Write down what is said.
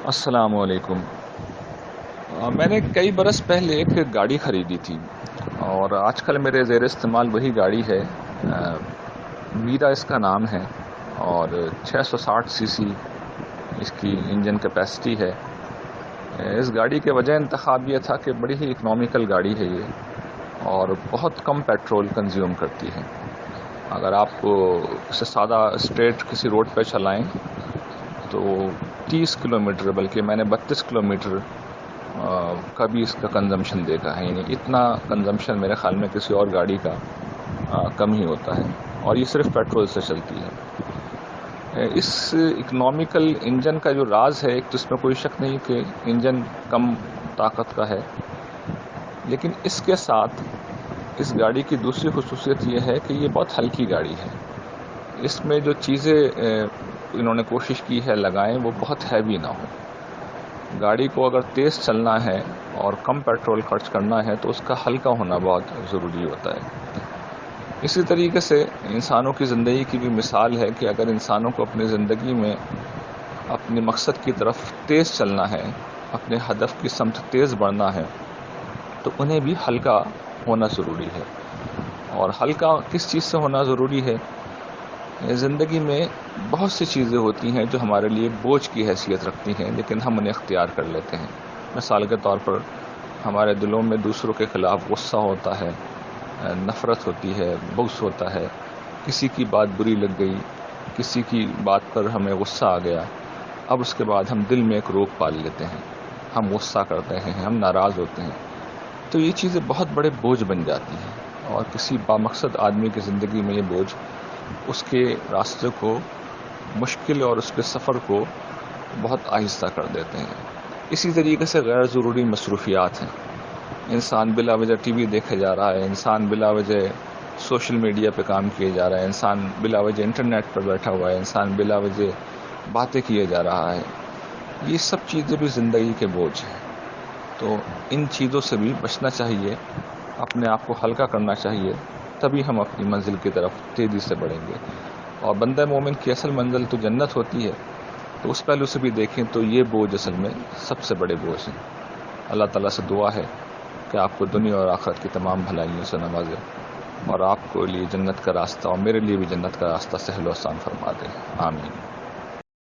السلام علیکم۔ میں نے کئی برس پہلے ایک گاڑی خریدی تھی اور آج کل میرے زیر استعمال وہی گاڑی ہے۔ میرا اس کا نام ہے اور 660 سی سی اس کی انجن کیپیسٹی ہے۔ اس گاڑی کے وجہ انتخاب یہ تھا کہ بڑی ہی اکنامیکل گاڑی ہے یہ اور بہت کم پیٹرول کنزیوم کرتی ہے۔ اگر آپ کو اسے سادہ اسٹریٹ کسی روڈ پہ چلائیں تو 30 کلومیٹر، بلکہ میں نے 32 کلومیٹر کا بھی اس کا کنزمپشن دیکھا ہے، یعنی اتنا کنزمپشن میرے خیال میں کسی اور گاڑی کا کم ہی ہوتا ہے، اور یہ صرف پیٹرول سے چلتی ہے۔ اس اکنامیکل انجن کا جو راز ہے، ایک تو اس میں کوئی شک نہیں کہ انجن کم طاقت کا ہے، لیکن اس کے ساتھ اس گاڑی کی دوسری خصوصیت یہ ہے کہ یہ بہت ہلکی گاڑی ہے۔ اس میں جو چیزیں انہوں نے کوشش کی ہے لگائیں وہ بہت ہیوی نہ ہو۔ گاڑی کو اگر تیز چلنا ہے اور کم پیٹرول خرچ کرنا ہے تو اس کا ہلکا ہونا بہت ضروری ہوتا ہے۔ اسی طریقے سے انسانوں کی زندگی کی بھی مثال ہے کہ اگر انسانوں کو اپنی زندگی میں اپنے مقصد کی طرف تیز چلنا ہے، اپنے ہدف کی سمت تیز بڑھنا ہے، تو انہیں بھی ہلکا ہونا ضروری ہے۔ اور ہلکا کس چیز سے ہونا ضروری ہے؟ زندگی میں بہت سی چیزیں ہوتی ہیں جو ہمارے لیے بوجھ کی حیثیت رکھتی ہیں، لیکن ہم انہیں اختیار کر لیتے ہیں۔ مثال کے طور پر ہمارے دلوں میں دوسروں کے خلاف غصہ ہوتا ہے، نفرت ہوتی ہے، بغض ہوتا ہے، کسی کی بات بری لگ گئی، کسی کی بات پر ہمیں غصہ آ گیا، اب اس کے بعد ہم دل میں ایک روک پال لیتے ہیں، ہم غصہ کرتے ہیں، ہم ناراض ہوتے ہیں، تو یہ چیزیں بہت بڑے بوجھ بن جاتی ہیں، اور کسی بامقصد آدمی کی زندگی میں یہ بوجھ اس کے راستے کو مشکل اور اس کے سفر کو بہت آہستہ کر دیتے ہیں۔ اسی طریقے سے غیر ضروری مصروفیات ہیں۔ انسان بلا وجہ ٹی وی دیکھے جا رہا ہے، انسان بلا وجہ سوشل میڈیا پہ کام کیے جا رہا ہے، انسان بلا وجہ انٹرنیٹ پر بیٹھا ہوا ہے، انسان بلا وجہ باتیں کیے جا رہا ہے۔ یہ سب چیزیں بھی زندگی کے بوجھ ہیں، تو ان چیزوں سے بھی بچنا چاہیے، اپنے آپ کو ہلکا کرنا چاہیے، تبھی ہم اپنی منزل کی طرف تیزی سے بڑھیں گے۔ اور بندہ مومن کی اصل منزل تو جنت ہوتی ہے، تو اس پہلو سے بھی دیکھیں تو یہ بوجھ اصل میں سب سے بڑے بوجھ ہیں۔ اللہ تعالیٰ سے دعا ہے کہ آپ کو دنیا اور آخرت کی تمام بھلائیوں سے نوازے، اور آپ کو لیے جنت کا راستہ اور میرے لیے بھی جنت کا راستہ سہل و آسان فرما دے۔ آمین۔